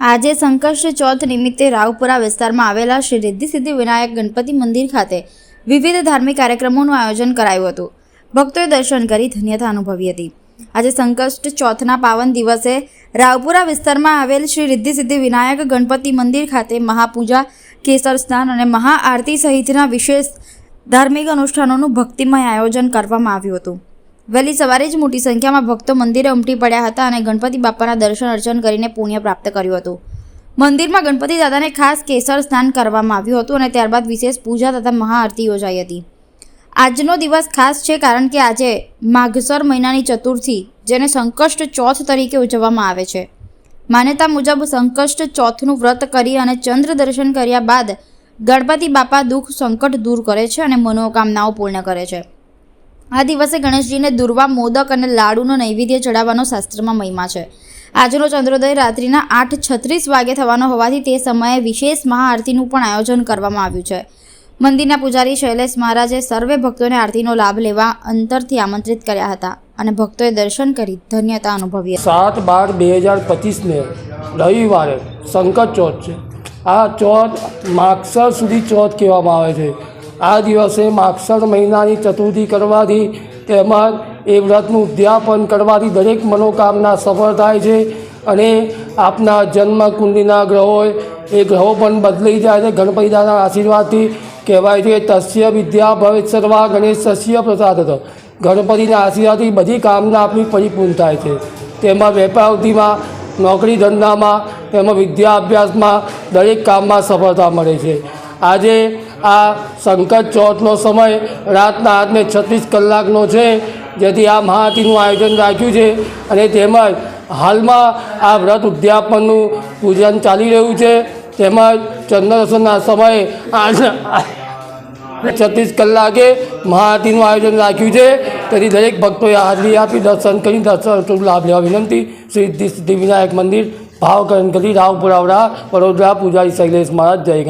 આજે સંકષ્ટ ચોથ નિમિત્તે રાવપુરા વિસ્તારમાં આવેલા શ્રી રિદ્ધિ સિદ્ધિ વિનાયક ગણપતિ મંદિર ખાતે વિવિધ ધાર્મિક કાર્યક્રમોનું આયોજન કરાયું હતું. ભક્તોએ દર્શન કરી ધન્યતા અનુભવી હતી. આજે સંકષ્ટ ચોથના પાવન દિવસે રાવપુરા વિસ્તારમાં આવેલ શ્રી રિદ્ધિ સિદ્ધિ વિનાયક ગણપતિ મંદિર ખાતે મહાપૂજા, કેસર સ્નાન અને મહાઆરતી સહિતના વિશેષ ધાર્મિક અનુષ્ઠાનોનું ભક્તિમય આયોજન કરવામાં આવ્યું હતું. વહેલી સવારે જ મોટી સંખ્યામાં ભક્તો મંદિરે ઉમટી પડ્યા હતા અને ગણપતિ બાપાના દર્શન અર્ચન કરીને પુણ્ય પ્રાપ્ત કર્યું હતું. મંદિરમાં ગણપતિ દાદાને ખાસ કેસર સ્નાન કરવામાં આવ્યું હતું અને ત્યારબાદ વિશેષ પૂજા તથા મહાઆરતી યોજાઈ હતી. આજનો દિવસ ખાસ છે કારણ કે આજે માઘસર મહિનાની ચતુર્થી, જેને સંકષ્ટ ચોથ તરીકે ઉજવવામાં આવે છે. માન્યતા મુજબ સંકષ્ટ ચોથનું વ્રત કરી અને ચંદ્ર દર્શન કર્યા બાદ ગણપતિ બાપા દુઃખ સંકટ દૂર કરે છે અને મનોકામનાઓ પૂર્ણ કરે છે. આ દિવસે ગણેશજીને દુર્વા, મોદક અને લાડુનો નૈવેદ્ય ચડાવવાનો શાસ્ત્રમાં મહિમા છે. આજનો ચંદ્રોદય રાત્રિના 8:36 વાગે થવાનો હોવાથી તે સમયે વિશેષ મહાઆરતીનું પણ આયોજન કરવામાં આવ્યું છે. મંદિરના પૂજારી શૈલેષ મહારાજે સર્વે ભક્તોને આરતીનો લાભ લેવા અંતરથી આમંત્રિત કર્યા હતા અને ભક્તોએ દર્શન કરી ધન્યતા અનુભવી. 7/12/2025 રવિવારે સંકટ ચોથ છે. આ ચોથ માગસર સુધી ચોથ કહેવામાં આવે છે. આ દિવસે માગસર મહિનાની ચતુર્થી કરવાથી તેમજ એ વ્રતનું ઉદ્યાપન કરવાથી દરેક મનોકામના સફળ થાય છે અને આપના જન્મ કુંડલીના ગ્રહો એ ગ્રહો પણ બદલાઈ જાય છે. ગણપતિ દાદાના આશીર્વાદથી કહેવાય છે તસ્ય વિદ્યા ભવેત સર્વા ગણેશસ્ય પ્રસાદત. ગણપતિના આશીર્વાદથી બધી કામના આપણી પરિપૂર્ણ થાય છે. તેમાં વેપારવૃત્તિમાં, નોકરી ધંધામાં, તેમાં વિદ્યા અભ્યાસમાં દરેક કામમાં સફળતા મળે છે. આજે આ સંકટ ચોથનો સમય રાતના 8:36 કલાકનો છે, જેથી આ મહાઆરતીનું આયોજન રાખ્યું છે અને તેમજ હાલમાં આ વ્રત ઉદ્યાપનનું પૂજન ચાલી રહ્યું છે. તેમજ ચંદ્રદર્શનના સમયે 8:36 કલાકે મહાઆરતીનું આયોજન રાખ્યું છે. તેથી દરેક ભક્તોએ હાજરી આપી દર્શન કરી દર્શન લાભ લેવા વિનંતી. શ્રી રિદ્ધિ સિદ્ધિ વિનાયક મંદિર, ભાવકરણ ગલી, રાવપુરા, વડોદરા. પૂજારી શૈલેષ મહારાજ. જય ગણેશ.